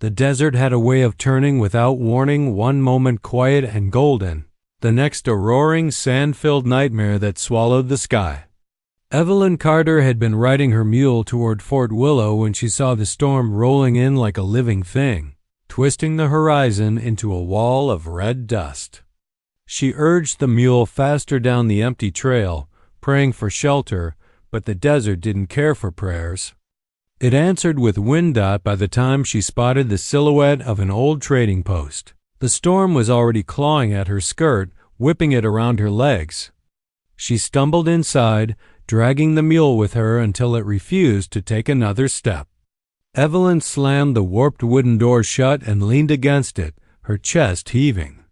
The desert had a way of turning without warning, one moment quiet and golden, the next a roaring, sand-filled nightmare that swallowed the sky. Evelyn Carter had been riding her mule toward Fort Willow when she saw the storm rolling in like a living thing, twisting the horizon into a wall of red dust. She urged the mule faster down the empty trail, praying for shelter, but the desert didn't care for prayers. It answered with wind by the time she spotted the silhouette of an old trading post. The storm was already clawing at her skirt, whipping it around her legs. She stumbled inside, dragging the mule with her until it refused to take another step. Evelyn slammed the warped wooden door shut and leaned against it, her chest heaving.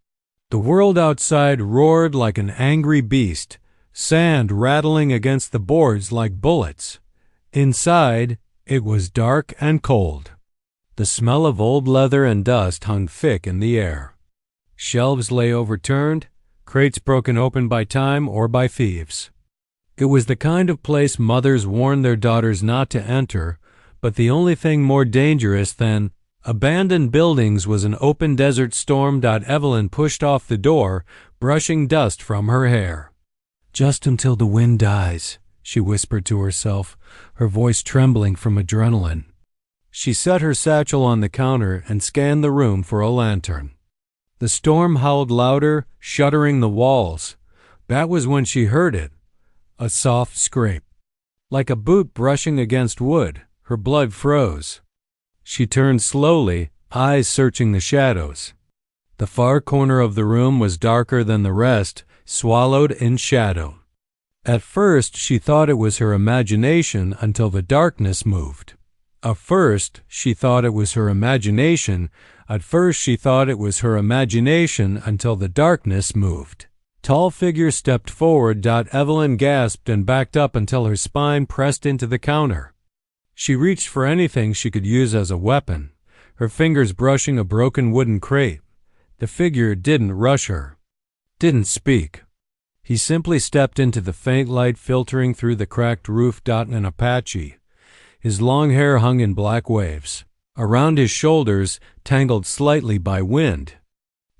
The world outside roared like an angry beast, sand rattling against the boards like bullets. Inside, it was dark and cold. The smell of old leather and dust hung thick in the air. Shelves lay overturned, crates broken open by time or by thieves. It was the kind of place mothers warned their daughters not to enter, but the only thing more dangerous than abandoned buildings was an open desert storm. Evelyn pushed off the door, brushing dust from her hair. "Just until the wind dies," she whispered to herself, her voice trembling from adrenaline. She set her satchel on the counter and scanned the room for a lantern. The storm howled louder, shuddering the walls. That was when she heard it, a soft scrape. Like a boot brushing against wood, her blood froze. She turned slowly, eyes searching the shadows. The far corner of the room was darker than the rest, swallowed in shadow. At first, she thought it was her imagination until the darkness moved. At first, she thought it was her imagination. Until the darkness moved. Tall figures stepped forward. Evelyn gasped and backed up until her spine pressed into the counter. She reached for anything she could use as a weapon, her fingers brushing a broken wooden crate. The figure didn't rush her, didn't speak. He simply stepped into the faint light filtering through the cracked roof. An Apache. His long hair hung in black waves, around his shoulders, tangled slightly by wind.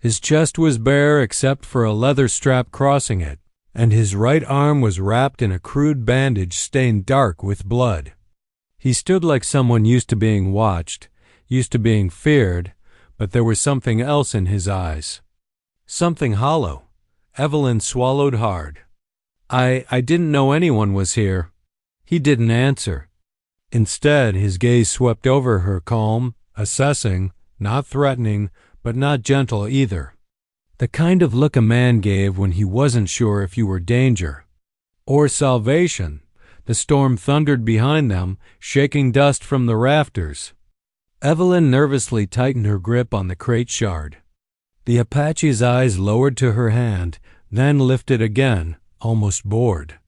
His chest was bare except for a leather strap crossing it, and his right arm was wrapped in a crude bandage stained dark with blood. He stood like someone used to being watched, used to being feared, but there was something else in his eyes. Something hollow. Evelyn swallowed hard. I didn't know anyone was here." He didn't answer. Instead, his gaze swept over her, calm, assessing, not threatening, but not gentle either. The kind of look a man gave when he wasn't sure if you were danger or salvation. The storm thundered behind them, shaking dust from the rafters. Evelyn nervously tightened her grip on the crate shard. The Apache's eyes lowered to her hand, then lifted again, almost bored,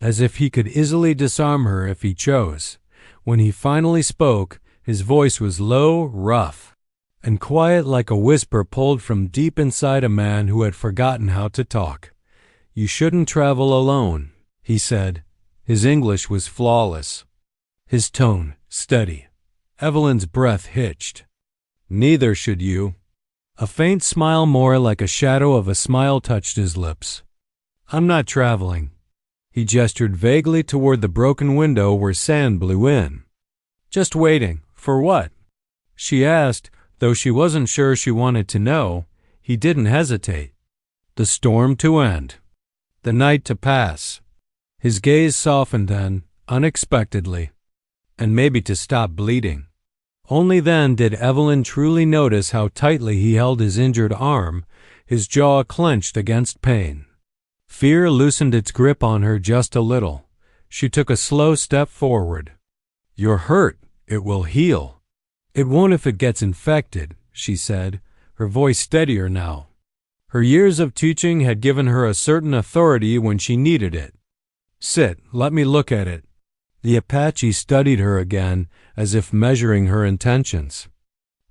as if he could easily disarm her if he chose. When he finally spoke, his voice was low, rough, and quiet like a whisper pulled from deep inside a man who had forgotten how to talk. "You shouldn't travel alone," he said. His English was flawless. His tone, steady. Evelyn's breath hitched. "Neither should you." A faint smile, more like a shadow of a smile, touched his lips. "I'm not traveling." He gestured vaguely toward the broken window where sand blew in. "Just waiting. For what?" she asked, though she wasn't sure she wanted to know. He didn't hesitate. The storm to end. The night to pass. His gaze softened then, unexpectedly. And maybe to stop bleeding. Only then did Evelyn truly notice how tightly he held his injured arm, his jaw clenched against pain. Fear loosened its grip on her just a little. She took a slow step forward. "You're hurt. It will heal." "It won't if it gets infected," she said, her voice steadier now. Her years of teaching had given her a certain authority when she needed it. "Sit, let me look at it." The Apache studied her again, as if measuring her intentions.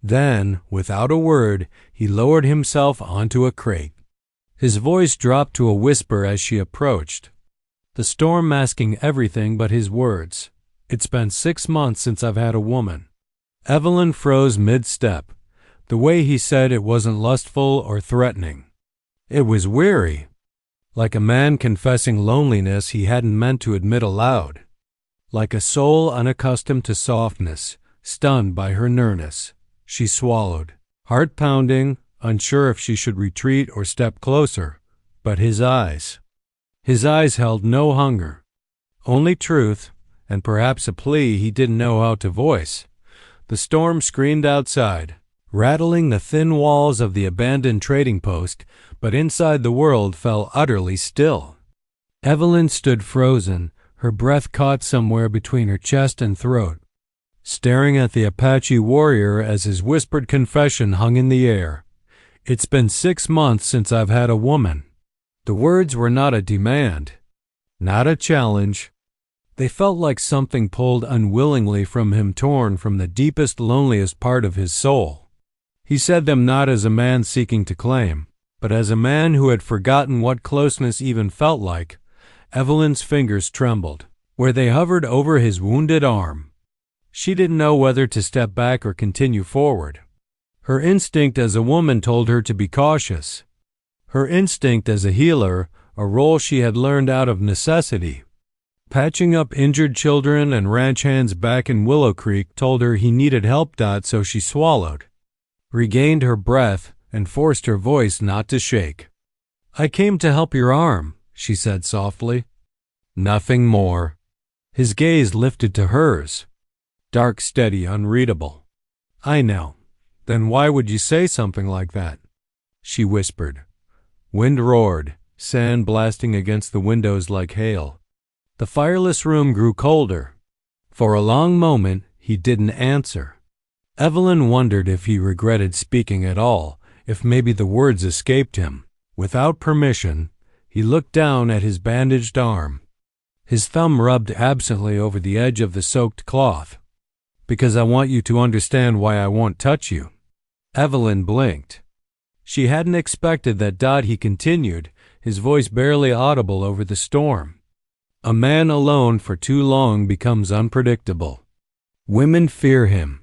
Then, without a word, he lowered himself onto a crate. His voice dropped to a whisper as she approached, the storm masking everything but his words. "It's been 6 months since I've had a woman." Evelyn froze mid-step. The way he said it wasn't lustful or threatening. It was weary, like a man confessing loneliness he hadn't meant to admit aloud, like a soul unaccustomed to softness, stunned by her nearness. She swallowed, heart pounding, unsure if she should retreat or step closer. But his eyes held no hunger, only truth, and perhaps a plea he didn't know how to voice. The storm screamed outside, rattling the thin walls of the abandoned trading post, but inside the world fell utterly still. Evelyn stood frozen, her breath caught somewhere between her chest and throat, staring at the Apache warrior as his whispered confession hung in the air. "It's been 6 months since I've had a woman." The words were not a demand, not a challenge. They felt like something pulled unwillingly from him, torn from the deepest, loneliest part of his soul. He said them not as a man seeking to claim, but as a man who had forgotten what closeness even felt like. Evelyn's fingers trembled, where they hovered over his wounded arm. She didn't know whether to step back or continue forward. Her instinct as a woman told her to be cautious. Her instinct as a healer, a role she had learned out of necessity. Patching up injured children and ranch hands back in Willow Creek told her he needed help. So she swallowed, regained her breath, and forced her voice not to shake. "I came to help your arm," she said softly. Nothing more. His gaze lifted to hers, dark, steady, unreadable. "I know. Then why would you say something like that?" she whispered. Wind roared, sand blasting against the windows like hail. The fireless room grew colder. For a long moment, he didn't answer. Evelyn wondered if he regretted speaking at all, if maybe the words escaped him. Without permission, he looked down at his bandaged arm. His thumb rubbed absently over the edge of the soaked cloth. "Because I want you to understand why I won't touch you." Evelyn blinked. She hadn't expected that. He continued, his voice barely audible over the storm. "A man alone for too long becomes unpredictable. Women fear him.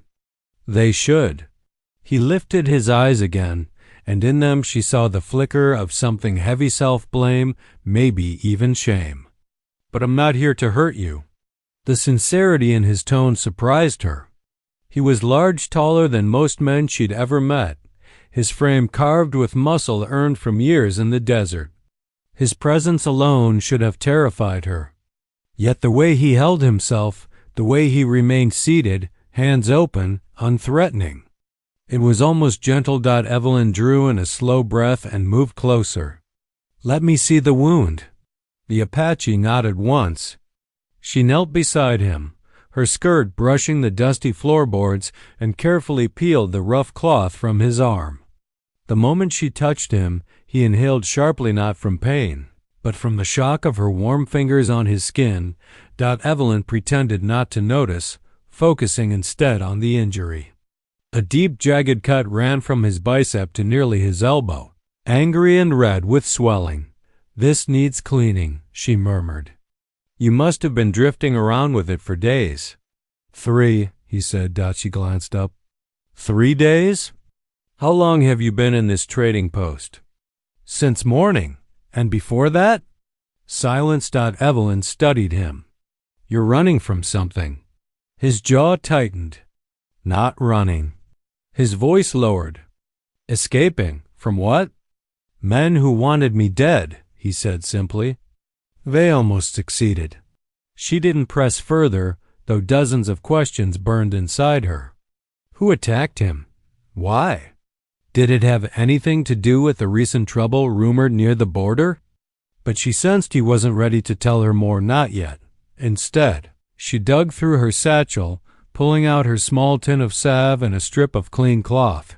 They should." He lifted his eyes again, and in them she saw the flicker of something heavy, self-blame, maybe even shame. "But I'm not here to hurt you." The sincerity in his tone surprised her. He was large, taller than most men she'd ever met, his frame carved with muscle earned from years in the desert. His presence alone should have terrified her. Yet the way he held himself, the way he remained seated, hands open, unthreatening. It was almost gentle. Evelyn drew in a slow breath and moved closer. "Let me see the wound." The Apache nodded once. She knelt beside him, her skirt brushing the dusty floorboards, and carefully peeled the rough cloth from his arm. The moment she touched him, he inhaled sharply, not from pain, but from the shock of her warm fingers on his skin. Evelyn pretended not to notice, focusing instead on the injury. A deep, jagged cut ran from his bicep to nearly his elbow, angry and red with swelling. "This needs cleaning," she murmured. "You must have been drifting around with it for days." 3, he said. She glanced up. 3 days? How long have you been in this trading post?" "Since morning. And before that?" Silence. Evelyn studied him. "You're running from something." His jaw tightened. "Not running." His voice lowered. "Escaping. From what?" "Men who wanted me dead," he said simply. "They almost succeeded." She didn't press further, though dozens of questions burned inside her. Who attacked him? Why? Did it have anything to do with the recent trouble rumored near the border? But she sensed he wasn't ready to tell her more, not yet. Instead, she dug through her satchel, pulling out her small tin of salve and a strip of clean cloth.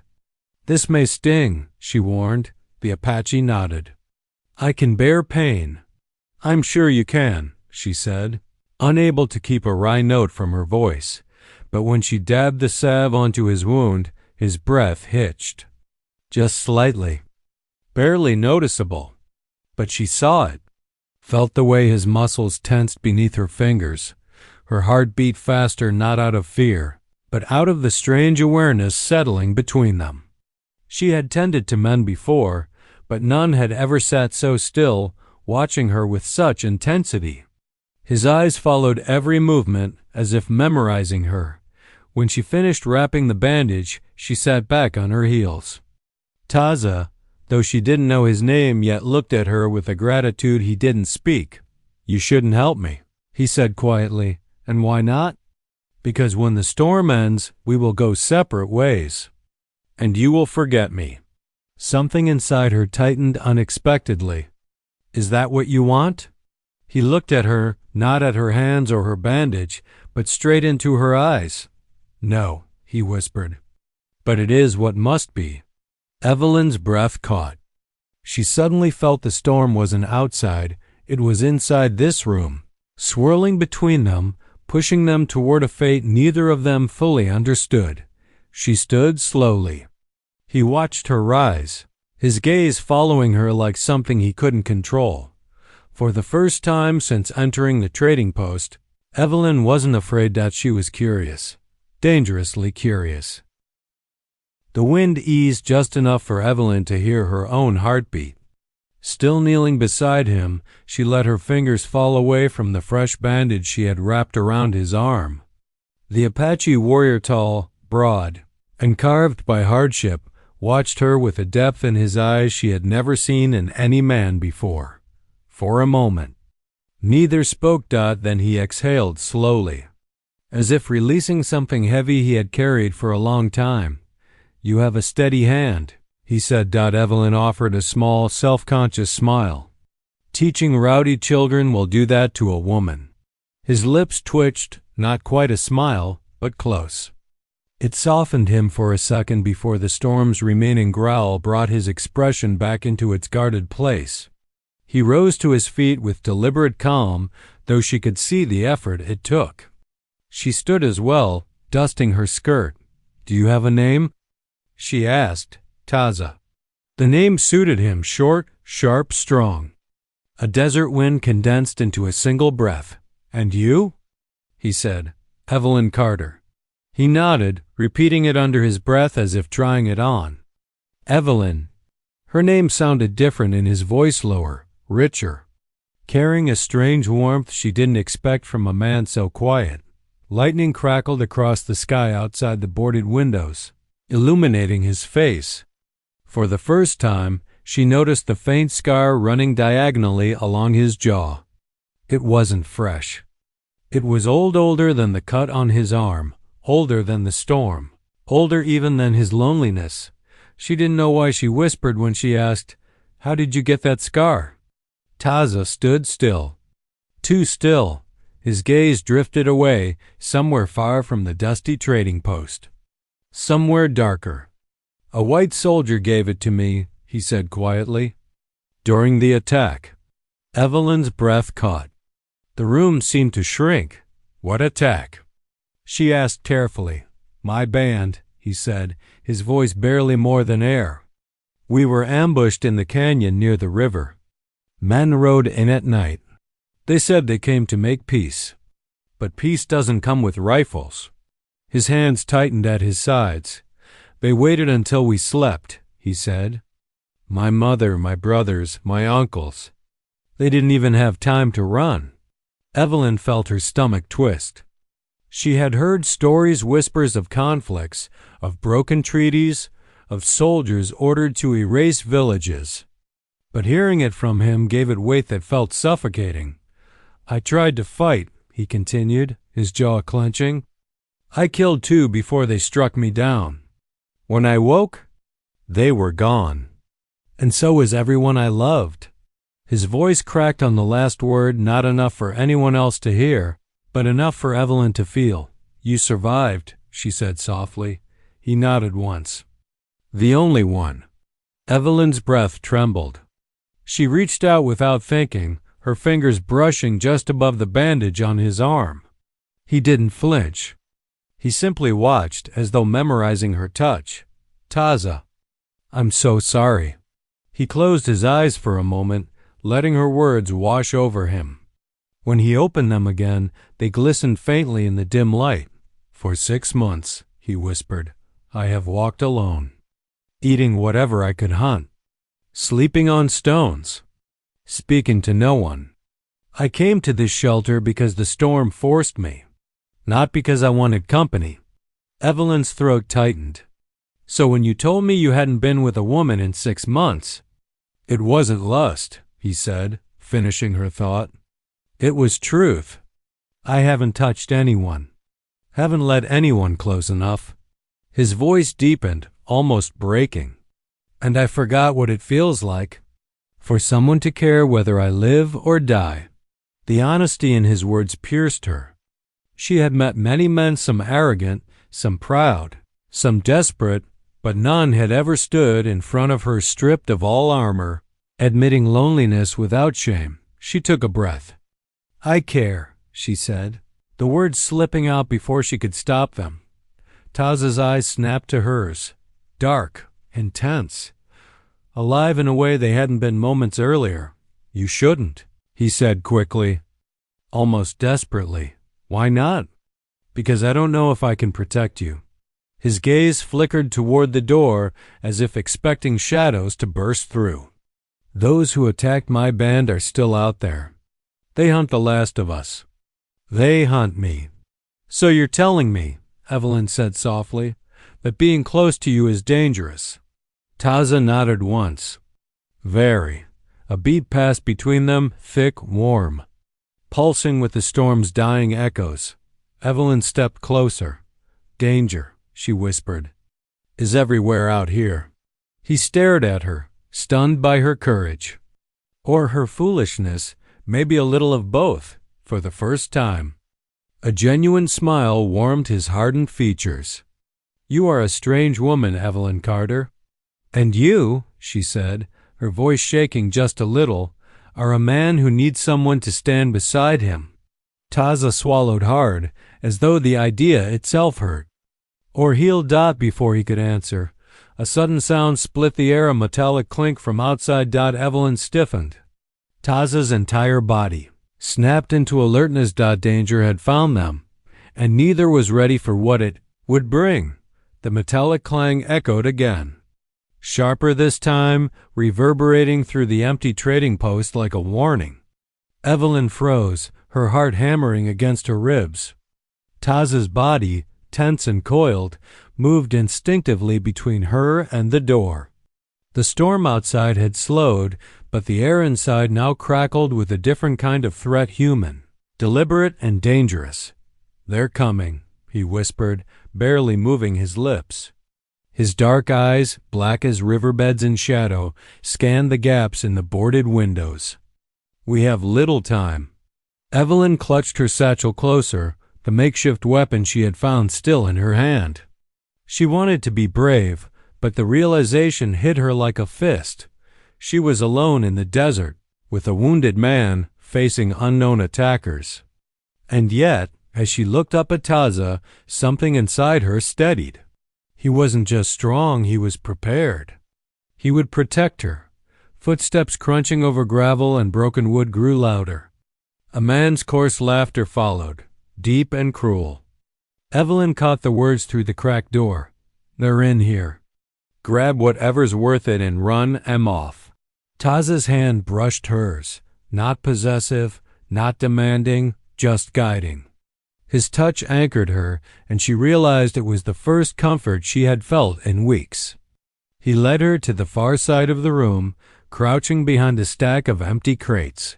"This may sting," she warned. The Apache nodded. "I can bear pain." "I'm sure you can," she said, unable to keep a wry note from her voice. But when she dabbed the salve onto his wound, his breath hitched. Just slightly. Barely noticeable. But she saw it. Felt the way his muscles tensed beneath her fingers. Her heart beat faster, not out of fear, but out of the strange awareness settling between them. She had tended to men before, but none had ever sat so still, watching her with such intensity. His eyes followed every movement as if memorizing her. When she finished wrapping the bandage, she sat back on her heels. Taza, though she didn't know his name, yet looked at her with a gratitude he didn't speak. "You shouldn't help me," he said quietly. "And why not?" "Because when the storm ends, we will go separate ways. And you will forget me." Something inside her tightened unexpectedly. "Is that what you want?" He looked at her, not at her hands or her bandage, but straight into her eyes. "No," he whispered. "But it is what must be." Evelyn's breath caught. She suddenly felt the storm wasn't outside, it was inside this room, swirling between them, pushing them toward a fate neither of them fully understood. She stood slowly. He watched her rise, his gaze following her like something he couldn't control. For the first time since entering the trading post, Evelyn wasn't afraid that she was curious, dangerously curious. The wind eased just enough for Evelyn to hear her own heartbeat. Still kneeling beside him, she let her fingers fall away from the fresh bandage she had wrapped around his arm. The Apache warrior, tall, broad, and carved by hardship, watched her with a depth in his eyes she had never seen in any man before. For a moment, neither spoke. Then he exhaled slowly, as if releasing something heavy he had carried for a long time. "You have a steady hand," he said. Evelyn offered a small, self-conscious smile. "Teaching rowdy children will do that to a woman." His lips twitched, not quite a smile, but close. It softened him for a second before the storm's remaining growl brought his expression back into its guarded place. He rose to his feet with deliberate calm, though she could see the effort it took. She stood as well, dusting her skirt. "Do you have a name?" she asked. "Taza." The name suited him, short, sharp, strong. A desert wind condensed into a single breath. "And you?" he said. "Evelyn Carter." He nodded, repeating it under his breath as if trying it on. "Evelyn." Her name sounded different in his voice, lower, richer, carrying a strange warmth she didn't expect from a man so quiet. Lightning crackled across the sky outside the boarded windows, illuminating his face. For the first time, she noticed the faint scar running diagonally along his jaw. It wasn't fresh. It was older than the cut on his arm, older than the storm, older even than his loneliness. She didn't know why she whispered when she asked, "How did you get that scar?" Taza stood still. Too still. His gaze drifted away, somewhere far from the dusty trading post. Somewhere darker. "A white soldier gave it to me," he said quietly. "During the attack." Evelyn's breath caught. The room seemed to shrink. "What attack?" she asked carefully. "My band," he said, his voice barely more than air. "We were ambushed in the canyon near the river. Men rode in at night. They said they came to make peace. But peace doesn't come with rifles." His hands tightened at his sides. "They waited until we slept," he said. "My mother, my brothers, my uncles. They didn't even have time to run." Evelyn felt her stomach twist. She had heard stories, whispers of conflicts, of broken treaties, of soldiers ordered to erase villages. But hearing it from him gave it weight that felt suffocating. "I tried to fight," he continued, his jaw clenching. "I killed 2 before they struck me down. When I woke, they were gone. And so was everyone I loved." His voice cracked on the last word, not enough for anyone else to hear, but enough for Evelyn to feel. "You survived," she said softly. He nodded once. "The only one." Evelyn's breath trembled. She reached out without thinking, her fingers brushing just above the bandage on his arm. He didn't flinch. He simply watched, as though memorizing her touch. "Taza, I'm so sorry." He closed his eyes for a moment, letting her words wash over him. When he opened them again, they glistened faintly in the dim light. For 6 months, he whispered, I have walked alone, eating whatever I could hunt, sleeping on stones, speaking to no one. I came to this shelter because the storm forced me, not because I wanted company. Evelyn's throat tightened. So when you told me you hadn't been with a woman in 6 months, it wasn't lust, he said, finishing her thought. It was truth. I haven't touched anyone. Haven't let anyone close enough. His voice deepened, almost breaking. And I forgot what it feels like for someone to care whether I live or die. The honesty in his words pierced her. She had met many men, some arrogant, some proud, some desperate, but none had ever stood in front of her stripped of all armor, admitting loneliness without shame. She took a breath. I care, she said, the words slipping out before she could stop them. Taza's eyes snapped to hers, dark, intense, alive in a way they hadn't been moments earlier. You shouldn't, he said quickly, almost desperately. Why not? Because I don't know if I can protect you. His gaze flickered toward the door as if expecting shadows to burst through. Those who attacked my band are still out there. They hunt the last of us. They hunt me. So you're telling me, Evelyn said softly, that being close to you is dangerous. Taza nodded once. Very. A beat passed between them, thick, warm, pulsing with the storm's dying echoes. Evelyn stepped closer. Danger, she whispered, is everywhere out here. He stared at her, stunned by her courage. Or her foolishness, maybe a little of both, for the first time. A genuine smile warmed his hardened features. You are a strange woman, Evelyn Carter. And you, she said, her voice shaking just a little, are a man who needs someone to stand beside him. Taza swallowed hard, as though the idea itself hurt. Or he'll dot before he could answer. A sudden sound split the air, a metallic clink from outside. Evelyn stiffened. Taza's entire body snapped into alertness. Danger had found them, and neither was ready for what it would bring. The metallic clang echoed again, sharper this time, reverberating through the empty trading post like a warning. Evelyn froze, her heart hammering against her ribs. Taza's body, tense and coiled, moved instinctively between her and the door. The storm outside had slowed, but the air inside now crackled with a different kind of threat, human, deliberate and dangerous. They're coming, he whispered, barely moving his lips. His dark eyes, black as riverbeds in shadow, scanned the gaps in the boarded windows. We have little time. Evelyn clutched her satchel closer, the makeshift weapon she had found still in her hand. She wanted to be brave, but the realization hit her like a fist. She was alone in the desert, with a wounded man facing unknown attackers. And yet, as she looked up at Taza, something inside her steadied. He wasn't just strong, he was prepared. He would protect her. Footsteps crunching over gravel and broken wood grew louder. A man's coarse laughter followed, deep and cruel. Evelyn caught the words through the cracked door. They're in here. Grab whatever's worth it and run 'em off. Taza's hand brushed hers, not possessive, not demanding, just guiding. His touch anchored her, and she realized it was the first comfort she had felt in weeks. He led her to the far side of the room, crouching behind a stack of empty crates.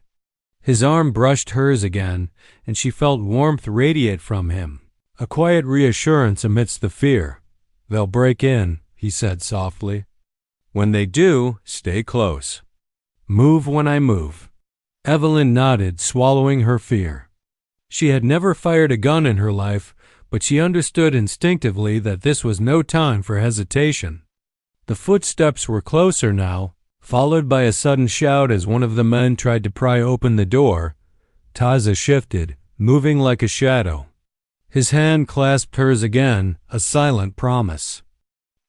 His arm brushed hers again, and she felt warmth radiate from him, a quiet reassurance amidst the fear. They'll break in, he said softly. When they do, stay close. Move when I move. Evelyn nodded, swallowing her fear. She had never fired a gun in her life, but she understood instinctively that this was no time for hesitation. The footsteps were closer now, followed by a sudden shout as one of the men tried to pry open the door. Taza shifted, moving like a shadow. His hand clasped hers again, a silent promise.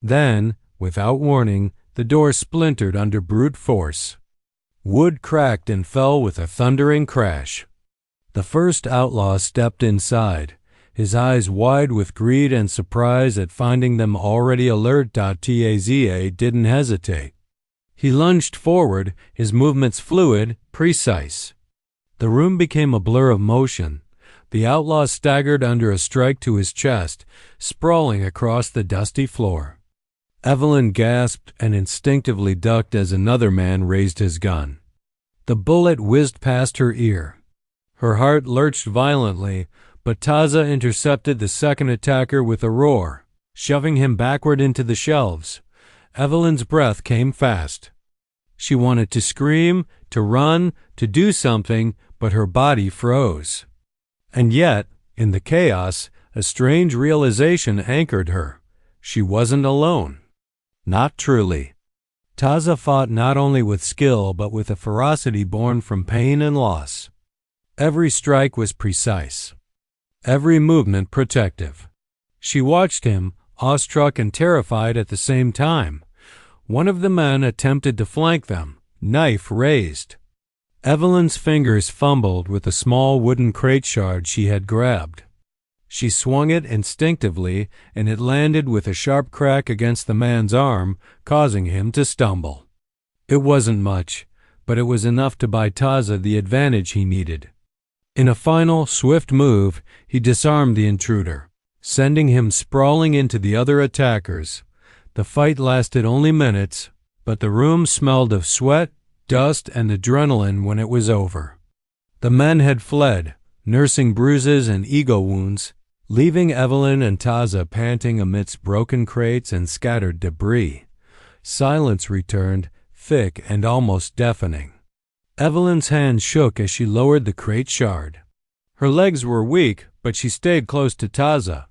Then, without warning, the door splintered under brute force. Wood cracked and fell with a thundering crash. The first outlaw stepped inside, his eyes wide with greed and surprise at finding them already alert. Taza didn't hesitate. He lunged forward, his movements fluid, precise. The room became a blur of motion. The outlaw staggered under a strike to his chest, sprawling across the dusty floor. Evelyn gasped and instinctively ducked as another man raised his gun. The bullet whizzed past her ear. Her heart lurched violently, but Taza intercepted the second attacker with a roar, shoving him backward into the shelves. Evelyn's breath came fast. She wanted to scream, to run, to do something, but her body froze. And yet, in the chaos, a strange realization anchored her. She wasn't alone. Not truly. Taza fought not only with skill but with a ferocity born from pain and loss. Every strike was precise. Every movement protective. She watched him, awestruck and terrified at the same time. One of the men attempted to flank them, knife raised. Evelyn's fingers fumbled with a small wooden crate shard she had grabbed. She swung it instinctively, and it landed with a sharp crack against the man's arm, causing him to stumble. It wasn't much, but it was enough to buy Taza the advantage he needed. In a final, swift move, he disarmed the intruder, sending him sprawling into the other attackers. The fight lasted only minutes, but the room smelled of sweat, dust, and adrenaline when it was over. The men had fled, nursing bruises and ego wounds, leaving Evelyn and Taza panting amidst broken crates and scattered debris. Silence returned, thick and almost deafening. Evelyn's hand shook as she lowered the crate shard. Her legs were weak, but she stayed close to Taza.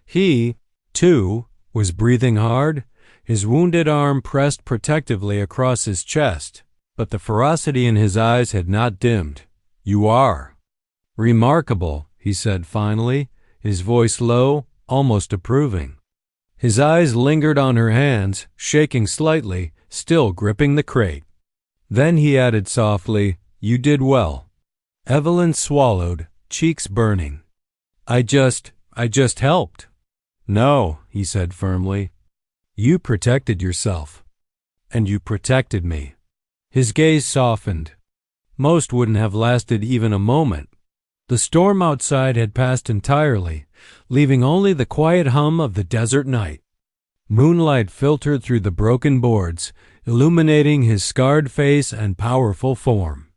He, too, was breathing hard, his wounded arm pressed protectively across his chest, but the ferocity in his eyes had not dimmed. "You are." "Remarkable," he said finally, his voice low, almost approving. His eyes lingered on her hands, shaking slightly, still gripping the crate. Then he added softly, "You did well." Evelyn swallowed, cheeks burning. I just helped." "No," he said firmly. "You protected yourself. And you protected me." His gaze softened. Most wouldn't have lasted even a moment. The storm outside had passed entirely, leaving only the quiet hum of the desert night. Moonlight filtered through the broken boards, illuminating his scarred face and powerful form.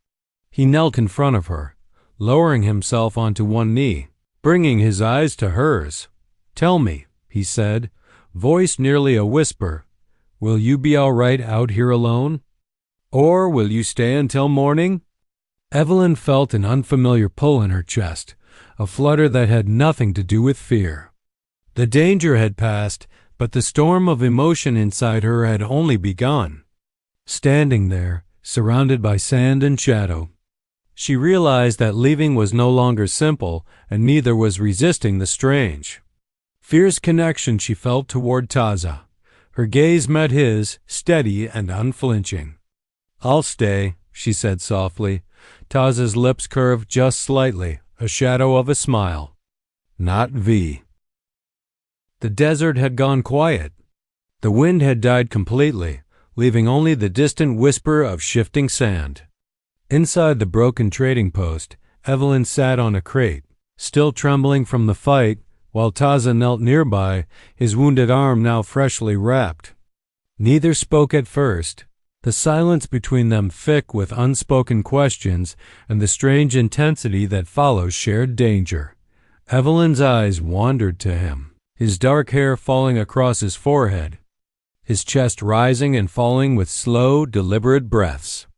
He knelt in front of her, lowering himself onto one knee, bringing his eyes to hers. "Tell me," he said, voice nearly a whisper, "will you be all right out here alone? Or will you stay until morning?" Evelyn felt an unfamiliar pull in her chest, a flutter that had nothing to do with fear. The danger had passed, but the storm of emotion inside her had only begun. Standing there, surrounded by sand and shadow, she realized that leaving was no longer simple, and neither was resisting the strange. Fierce connection she felt toward Taza. Her gaze met his, steady and unflinching. "I'll stay," she said softly. Taza's lips curved just slightly, a shadow of a smile. "Not V." The desert had gone quiet. The wind had died completely, leaving only the distant whisper of shifting sand. Inside the broken trading post, Evelyn sat on a crate, still trembling from the fight, while Taza knelt nearby, his wounded arm now freshly wrapped. Neither spoke at first, the silence between them thick with unspoken questions and the strange intensity that follows shared danger. Evelyn's eyes wandered to him, his dark hair falling across his forehead, his chest rising and falling with slow, deliberate breaths.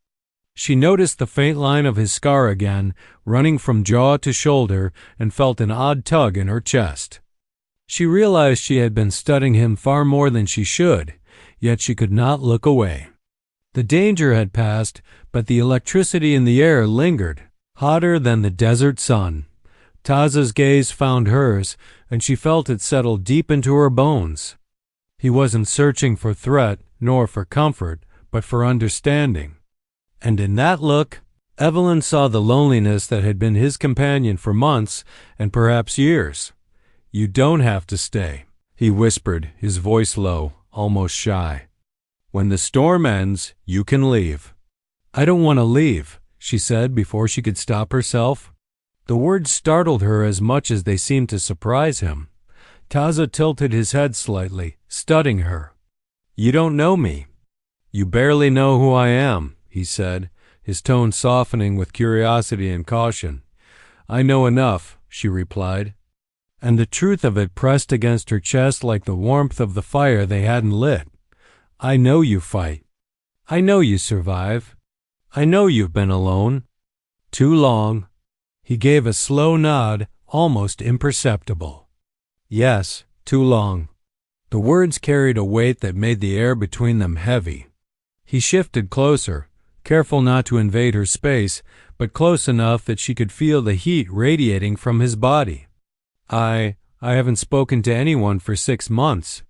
She noticed the faint line of his scar again, running from jaw to shoulder, and felt an odd tug in her chest. She realized she had been studying him far more than she should, yet she could not look away. The danger had passed, but the electricity in the air lingered, hotter than the desert sun. Taza's gaze found hers, and she felt it settle deep into her bones. He wasn't searching for threat, nor for comfort, but for understanding. And in that look, Evelyn saw the loneliness that had been his companion for months and perhaps years. You don't have to stay, he whispered, his voice low, almost shy. When the storm ends, you can leave. I don't want to leave, she said before she could stop herself. The words startled her as much as they seemed to surprise him. Taza tilted his head slightly, studying her. You don't know me. You barely know who I am, he said, his tone softening with curiosity and caution. I know enough, she replied, and the truth of it pressed against her chest like the warmth of the fire they hadn't lit. I know you fight. I know you survive. I know you've been alone. Too long. He gave a slow nod, almost imperceptible. Yes, too long. The words carried a weight that made the air between them heavy. He shifted closer, careful not to invade her space, but close enough that she could feel the heat radiating from his body. I haven't spoken to anyone for 6 months.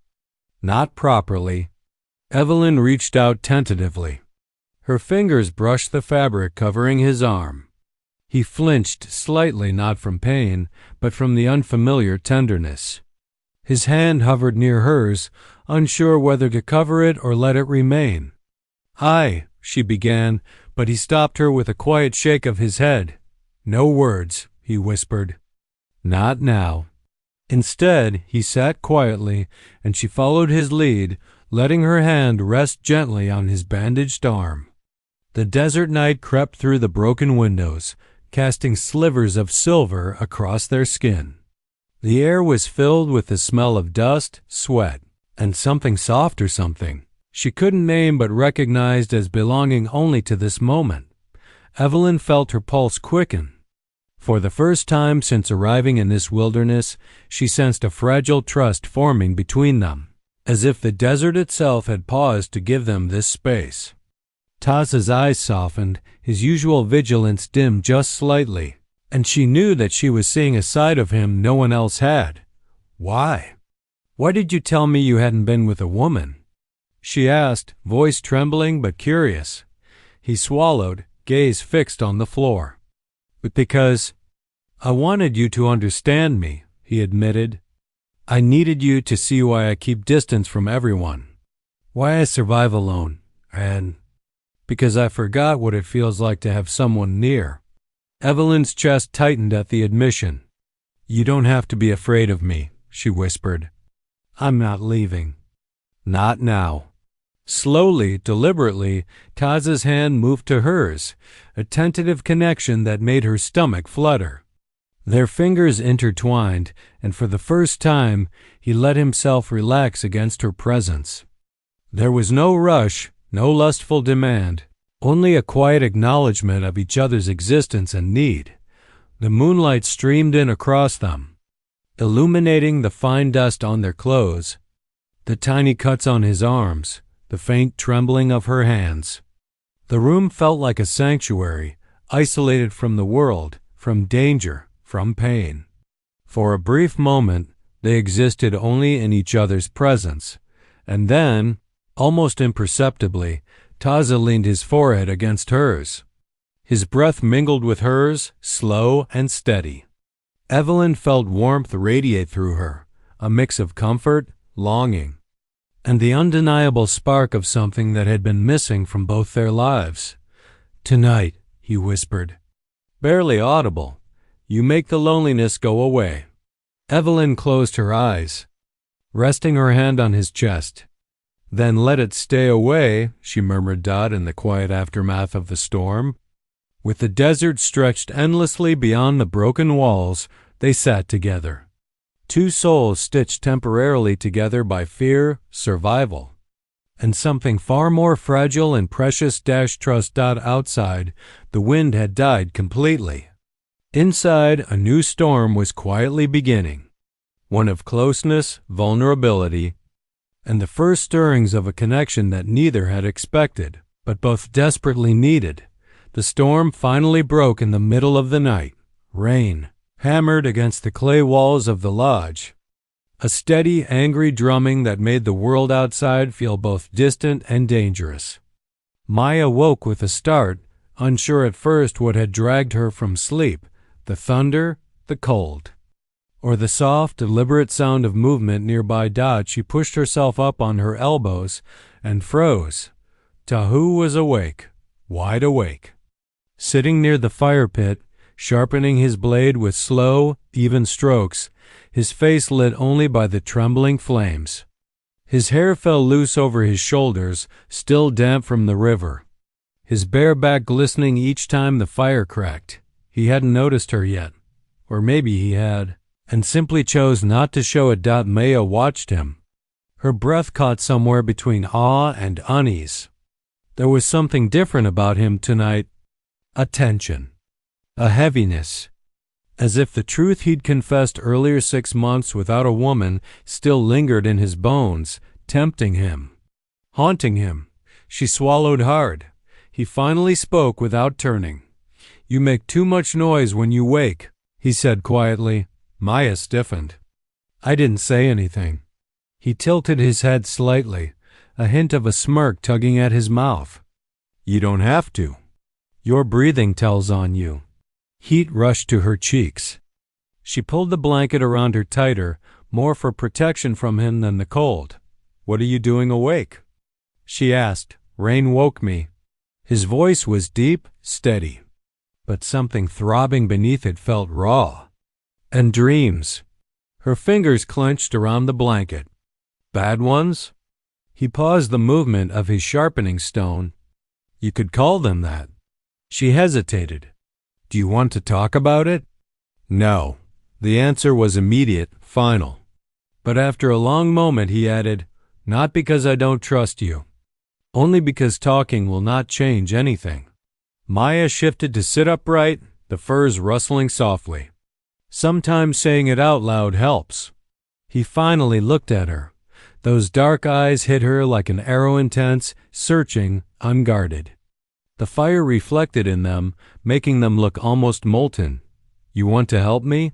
Not properly. Evelyn reached out tentatively. Her fingers brushed the fabric covering his arm. He flinched slightly, not from pain, but from the unfamiliar tenderness. His hand hovered near hers, unsure whether to cover it or let it remain. Hi, she began, but he stopped her with a quiet shake of his head. No words, he whispered. Not now. Instead, he sat quietly, and she followed his lead, letting her hand rest gently on his bandaged arm. The desert night crept through the broken windows, casting slivers of silver across their skin. The air was filled with the smell of dust, sweat, and something soft or something she couldn't name but recognized as belonging only to this moment. Evelyn felt her pulse quicken. For the first time since arriving in this wilderness, she sensed a fragile trust forming between them, as if the desert itself had paused to give them this space. Taza's eyes softened, his usual vigilance dimmed just slightly, and she knew that she was seeing a side of him no one else had. Why? Why did you tell me you hadn't been with a woman? She asked, voice trembling but curious. He swallowed, gaze fixed on the floor. But because I wanted you to understand me, he admitted. I needed you to see why I keep distance from everyone, why I survive alone, and because I forgot what it feels like to have someone near. Evelyn's chest tightened at the admission. You don't have to be afraid of me, she whispered. I'm not leaving. Not now. Slowly, deliberately, Taza's hand moved to hers, a tentative connection that made her stomach flutter. Their fingers intertwined, and for the first time, he let himself relax against her presence. There was no rush, no lustful demand, only a quiet acknowledgement of each other's existence and need. The moonlight streamed in across them, illuminating the fine dust on their clothes, the tiny cuts on his arms, the faint trembling of her hands. The room felt like a sanctuary, isolated from the world, from danger, from pain. For a brief moment, they existed only in each other's presence, and then, almost imperceptibly, Taza leaned his forehead against hers. His breath mingled with hers, slow and steady. Evelyn felt warmth radiate through her, a mix of comfort, longing, and the undeniable spark of something that had been missing from both their lives. Tonight, he whispered, barely audible, you make the loneliness go away. Evelyn closed her eyes, resting her hand on his chest. Then let it stay away, she murmured in the quiet aftermath of the storm. With the desert stretched endlessly beyond the broken walls, they sat together. Two souls stitched temporarily together by fear, survival, and something far more fragile and precious trust. Outside, the wind had died completely. Inside, a new storm was quietly beginning, one of closeness, vulnerability, and the first stirrings of a connection that neither had expected, but both desperately needed. The storm finally broke in the middle of the night. Rain hammered against the clay walls of the lodge, a steady, angry drumming that made the world outside feel both distant and dangerous. Maya woke with a start, unsure at first what had dragged her from sleep, the thunder, the cold. or the soft, deliberate sound of movement nearby. She pushed herself up on her elbows and froze. Tahu was awake, wide awake. Sitting near the fire pit, sharpening his blade with slow, even strokes, his face lit only by the trembling flames. His hair fell loose over his shoulders, still damp from the river. His bare back glistening each time the fire cracked. He hadn't noticed her yet. Or maybe he had, and simply chose not to show it. Maya watched him. Her breath caught somewhere between awe and unease. There was something different about him tonight. A tension. A heaviness. As if the truth he'd confessed earlier 6 months without a woman still lingered in his bones, tempting him, haunting him. She swallowed hard. He finally spoke without turning. "You make too much noise when you wake," he said quietly. Maya stiffened. I didn't say anything. He tilted his head slightly, a hint of a smirk tugging at his mouth. "You don't have to. Your breathing tells on you." Heat rushed to her cheeks. She pulled the blanket around her tighter, more for protection from him than the cold. "What are you doing awake?" she asked. "Rain woke me." His voice was deep, steady, but something throbbing beneath it felt raw. "And dreams." Her fingers clenched around the blanket. "Bad ones?" He paused the movement of his sharpening stone. "You could call them that." She hesitated. "Do you want to talk about it?" "No." The answer was immediate, final. But after a long moment he added, "Not because I don't trust you. Only because talking will not change anything." Maya shifted to sit upright, the furs rustling softly. Sometimes saying it out loud helps. He finally looked at her. Those dark eyes hit her like an arrow, intense, searching, unguarded. The fire reflected in them, making them look almost molten. "You want to help me?"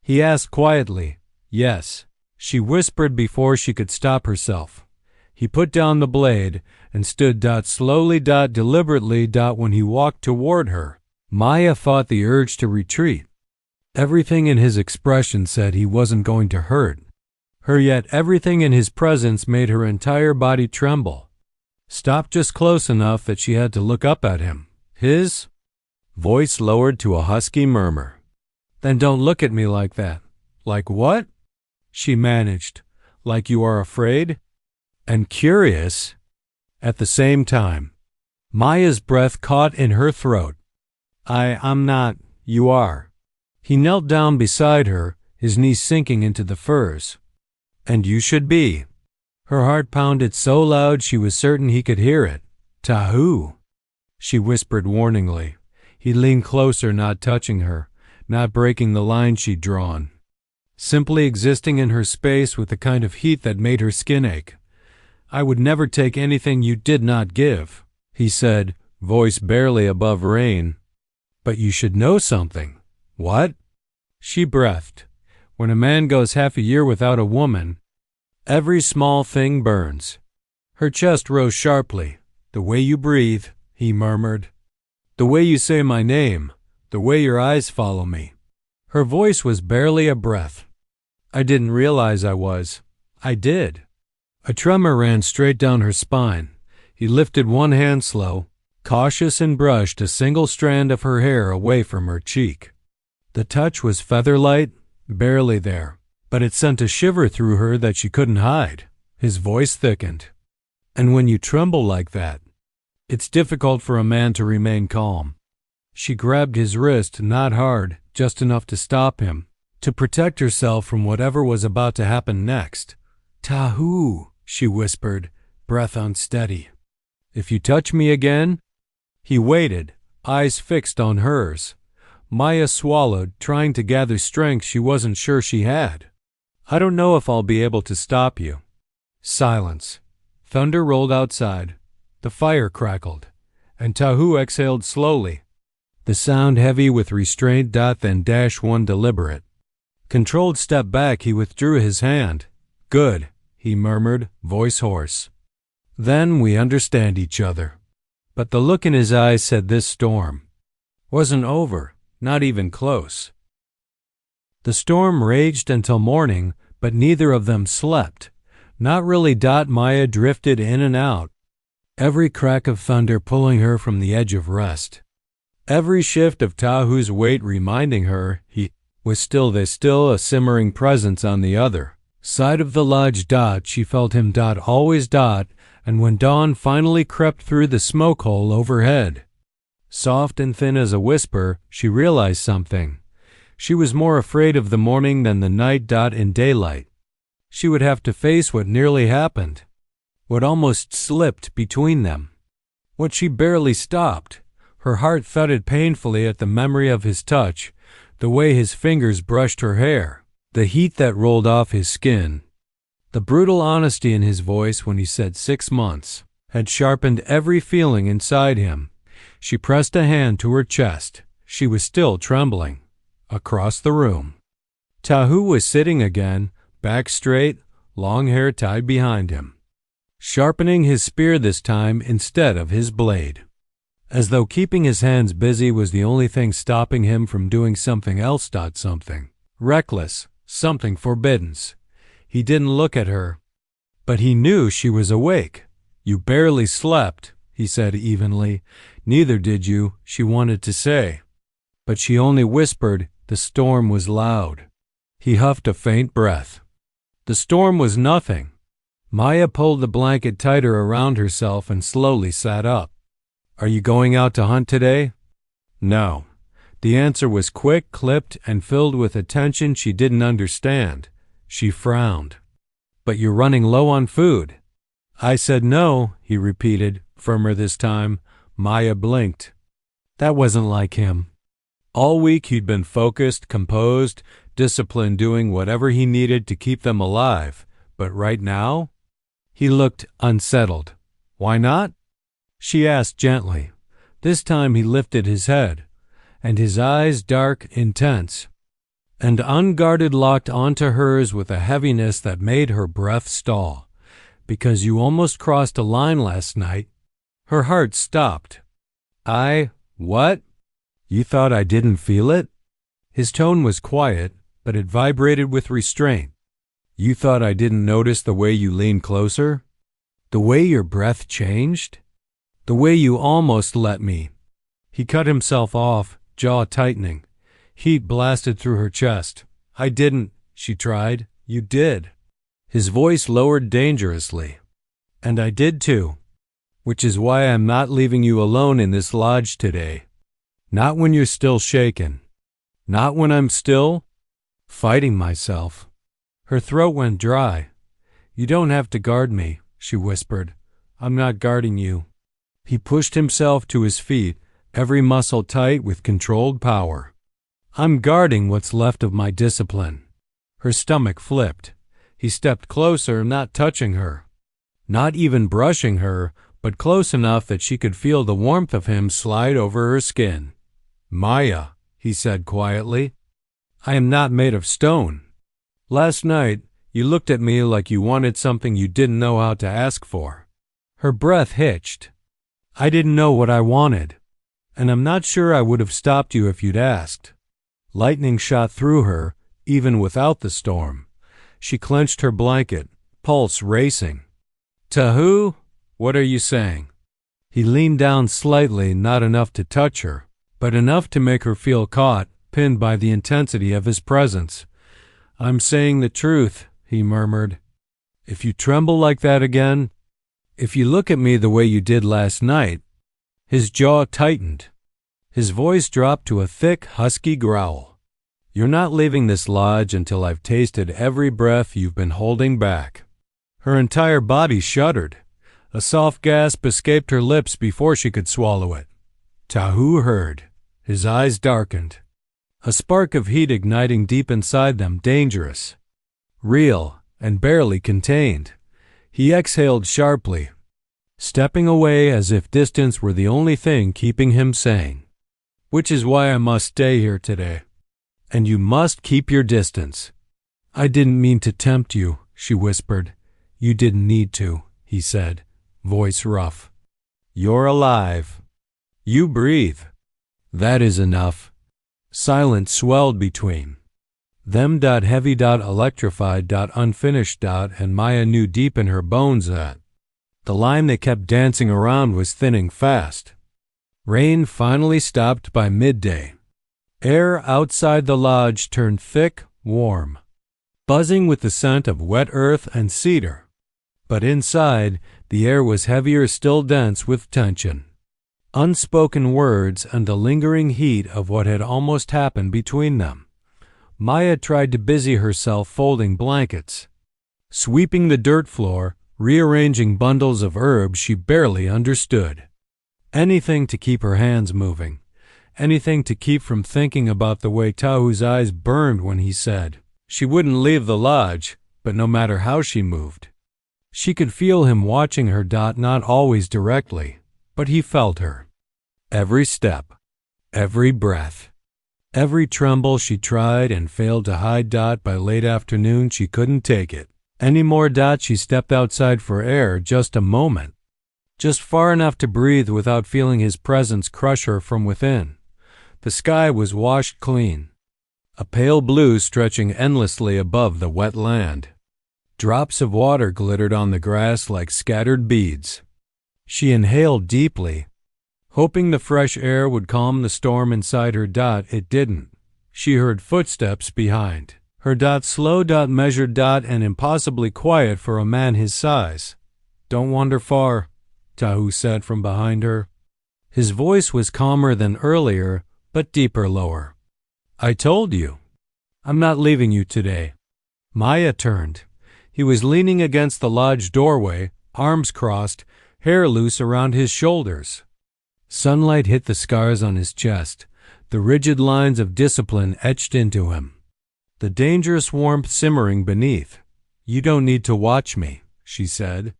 he asked quietly. "Yes," she whispered before she could stop herself. He put down the blade and stood slowly, deliberately. When he walked toward her, Maya fought the urge to retreat. Everything in his expression said he wasn't going to hurt her, yet everything in his presence made her entire body tremble. Stopped just close enough that she had to look up at him. His voice lowered to a husky murmur. "Then don't look at me like that." "Like what?" she managed. "Like you are afraid?" And curious at the same time. Maya's breath caught in her throat. I'm not. You are." He knelt down beside her, his knees sinking into the furs. "And you should be." Her heart pounded so loud she was certain he could hear it. "Tahu," she whispered warningly. He leaned closer, not touching her, not breaking the line she'd drawn. Simply existing in her space with the kind of heat that made her skin ache. "I would never take anything you did not give," he said, voice barely above rain. "But you should know something." "What?" She breathed. "When a man goes half a year without a woman, every small thing burns." Her chest rose sharply. "The way you breathe," he murmured. "The way you say my name. The way your eyes follow me." Her voice was barely a breath. "I didn't realize I was. I did." A tremor ran straight down her spine. He lifted one hand slow, cautious, and brushed a single strand of her hair away from her cheek. The touch was feather-light, barely there, but it sent a shiver through her that she couldn't hide. His voice thickened. "And when you tremble like that, it's difficult for a man to remain calm." She grabbed his wrist, not hard, just enough to stop him, to protect herself from whatever was about to happen next. "Tahu," she whispered, breath unsteady. "If you touch me again?" He waited, eyes fixed on hers. Maya swallowed, trying to gather strength she wasn't sure she had. "I don't know if I'll be able to stop you." Silence. Thunder rolled outside. The fire crackled, and Tahu exhaled slowly, the sound heavy with restraint. Then -1 deliberate. Controlled step back, he withdrew his hand. "Good," he murmured, voice hoarse. "Then we understand each other." But the look in his eyes said this storm wasn't over, not even close. The storm raged until morning, but neither of them slept. Not really. Maya drifted in and out, every crack of thunder pulling her from the edge of rest. Every shift of Tahu's weight reminding her he was still there, still a simmering presence on the other side of the lodge. She felt him. Always. And when dawn finally crept through the smoke hole overhead, soft and thin as a whisper, she realized something. She was more afraid of the morning than the night. In daylight, she would have to face what nearly happened, what almost slipped between them, what she barely stopped. Her heart thudded painfully at the memory of his touch, the way his fingers brushed her hair, the heat that rolled off his skin. The brutal honesty in his voice when he said 6 months had sharpened every feeling inside him. She pressed a hand to her chest. She was still trembling. Across the room, Tahu was sitting again, back straight, long hair tied behind him, sharpening his spear this time instead of his blade, as though keeping his hands busy was the only thing stopping him from doing something else. Something reckless, something forbidden. He didn't look at her, but he knew she was awake. You barely slept, he said evenly. Neither did you, she wanted to say, but she only whispered. The storm was loud. He huffed a faint breath. The storm was nothing. Maya pulled the blanket tighter around herself and slowly sat up. Are you going out to hunt today? No. The answer was quick, clipped, and filled with a tension she didn't understand. She frowned. But you're running low on food. I said no, he repeated, firmer this time. Maya blinked. That wasn't like him. All week he'd been focused, composed, disciplined, doing whatever he needed to keep them alive. But right now, he looked unsettled. Why not? She asked gently. This time he lifted his head, and his eyes, dark, intense, and unguarded, locked onto hers with a heaviness that made her breath stall. Because you almost crossed a line last night. Her heart stopped. What? You thought I didn't feel it? His tone was quiet, but it vibrated with restraint. You thought I didn't notice the way you leaned closer? The way your breath changed? The way you almost let me. He cut himself off, jaw tightening. Heat blasted through her chest. I didn't, she tried. You did. His voice lowered dangerously. And I did too. Which is why I'm not leaving you alone in this lodge today. Not when you're still shaken. Not when I'm still fighting myself. Her throat went dry. You don't have to guard me, she whispered. I'm not guarding you. He pushed himself to his feet, every muscle tight with controlled power. I'm guarding what's left of my discipline. Her stomach flipped. He stepped closer, not touching her, not even brushing her, but close enough that she could feel the warmth of him slide over her skin. Maya, he said quietly, I am not made of stone. Last night, you looked at me like you wanted something you didn't know how to ask for. Her breath hitched. I didn't know what I wanted, and I'm not sure I would have stopped you if you'd asked. Lightning shot through her, even without the storm. She clenched her blanket, pulse racing. Tahu, what are you saying? He leaned down slightly, not enough to touch her, but enough to make her feel caught, pinned by the intensity of his presence. I'm saying the truth, he murmured. If you tremble like that again, if you look at me the way you did last night. His jaw tightened. His voice dropped to a thick, husky growl. You're not leaving this lodge until I've tasted every breath you've been holding back. Her entire body shuddered. A soft gasp escaped her lips before she could swallow it. Tahu heard. His eyes darkened. A spark of heat igniting deep inside them, dangerous, real, and barely contained. He exhaled sharply, stepping away as if distance were the only thing keeping him sane. Which is why I must stay here today. And you must keep your distance. I didn't mean to tempt you, she whispered. You didn't need to, he said, voice rough. You're alive. You breathe. That is enough. Silence swelled between Them heavy electrified unfinished and Maya knew deep in her bones that the line that kept dancing around was thinning fast. Rain finally stopped by midday. Air outside the lodge turned thick, warm, buzzing with the scent of wet earth and cedar. But inside, the air was heavier, still dense with tension, unspoken words, and the lingering heat of what had almost happened between them. Maya tried to busy herself folding blankets, sweeping the dirt floor, rearranging bundles of herbs she barely understood. Anything to keep her hands moving, anything to keep from thinking about the way Tahu's eyes burned when he said she wouldn't leave the lodge, but no matter how she moved. She could feel him watching her, not always directly, but he felt her. Every step, every breath, every tremble. She tried and failed to hide. By late afternoon she couldn't take it anymore. She stepped outside for air, just a moment, just far enough to breathe without feeling his presence crush her from within. The sky was washed clean, a pale blue stretching endlessly above the wet land. Drops of water glittered on the grass like scattered beads. She inhaled deeply, hoping the fresh air would calm the storm inside her. It didn't. She heard footsteps behind her. Slow, measured, and impossibly quiet for a man his size. "Don't wander far," Tahu said from behind her. His voice was calmer than earlier, but deeper, lower. "I told you. I'm not leaving you today." Maya turned. He was leaning against the lodge doorway, arms crossed, hair loose around his shoulders. Sunlight hit the scars on his chest, the rigid lines of discipline etched into him, the dangerous warmth simmering beneath. "You don't need to watch me," she said,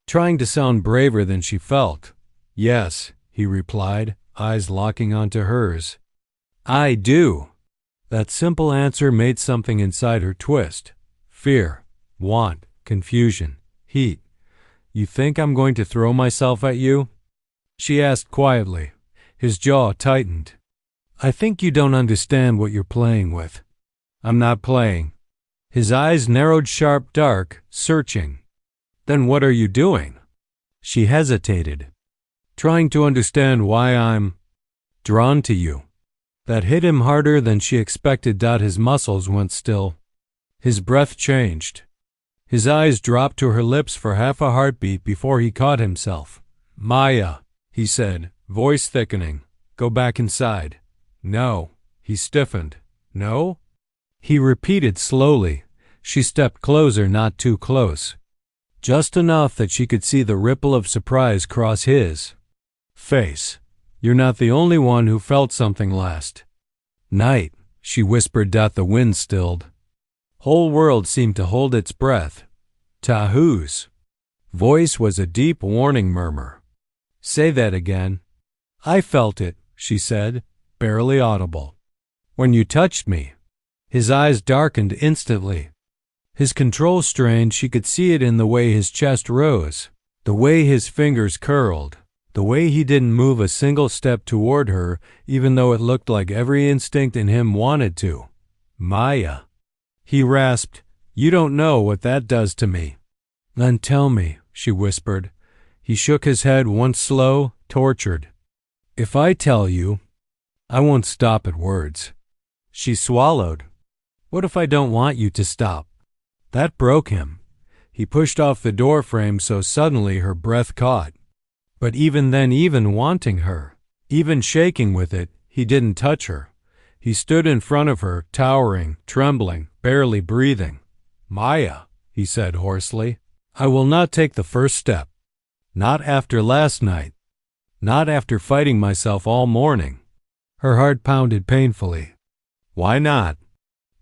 trying to sound braver than she felt. "Yes," he replied, eyes locking onto hers. "I do." That simple answer made something inside her twist. Fear, want, confusion, heat. "You think I'm going to throw myself at you?" she asked quietly. His jaw tightened. "I think you don't understand what you're playing with." "I'm not playing." His eyes narrowed, sharp, dark, searching. "Then what are you doing?" She hesitated, trying to understand why I'm drawn to you. That hit him harder than she expected. His muscles went still. His breath changed. His eyes dropped to her lips for half a heartbeat before he caught himself. "Maya," he said, voice thickening. "Go back inside." "No." He stiffened. "No?" He repeated slowly. She stepped closer, not too close, just enough that she could see the ripple of surprise cross his face. "You're not the only one who felt something last night," she whispered. The wind stilled. Whole world seemed to hold its breath. Tahu's voice was a deep warning murmur. "Say that again." "I felt it," she said, barely audible. "When you touched me." His eyes darkened instantly. His control strained. She could see it in the way his chest rose, the way his fingers curled, the way he didn't move a single step toward her, even though it looked like every instinct in him wanted to. "Maya," he rasped, "you don't know what that does to me." "Then tell me," she whispered. He shook his head, once slow, tortured. "If I tell you, I won't stop at words." She swallowed. "What if I don't want you to stop?" That broke him. He pushed off the door frame so suddenly her breath caught. But even then, even wanting her, even shaking with it, he didn't touch her. He stood in front of her, towering, trembling, barely breathing. "Maya," he said hoarsely, "I will not take the first step. Not after last night. Not after fighting myself all morning." Her heart pounded painfully. "Why not?"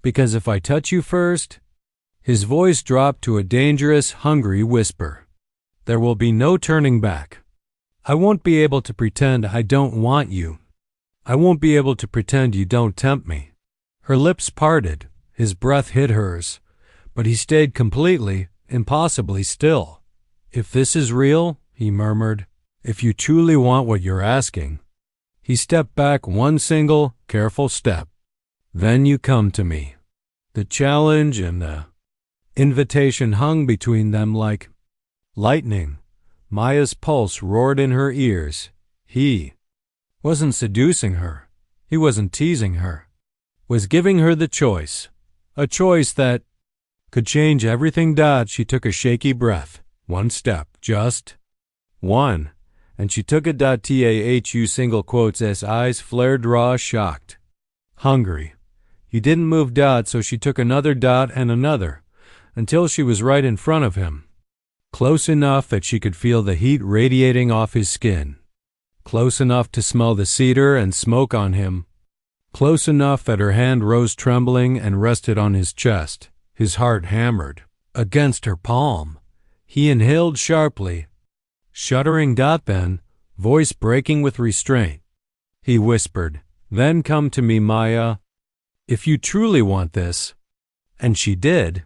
"Because if I touch you first," his voice dropped to a dangerous, hungry whisper, "there will be no turning back. I won't be able to pretend I don't want you. I won't be able to pretend you don't tempt me." Her lips parted. His breath hit hers. But he stayed completely, impossibly still. "If this is real," he murmured, "if you truly want what you're asking." He stepped back one single, careful step. "Then you come to me." The challenge and the invitation hung between them like lightning. Maya's pulse roared in her ears. He wasn't seducing her. He wasn't teasing her. Was giving her the choice. A choice that could change everything. She took a shaky breath. One step. Just one. And she took it. TAHU single quotes as eyes flared raw, shocked. Hungry. He didn't move. So she took another. And another. Until she was right in front of him. Close enough that she could feel the heat radiating off his skin. Close enough to smell the cedar and smoke on him. Close enough that her hand rose trembling and rested on his chest. His heart hammered against her palm. He inhaled sharply, shuddering. Then, voice breaking with restraint, he whispered, "Then come to me, Maya. If you truly want this." And she did.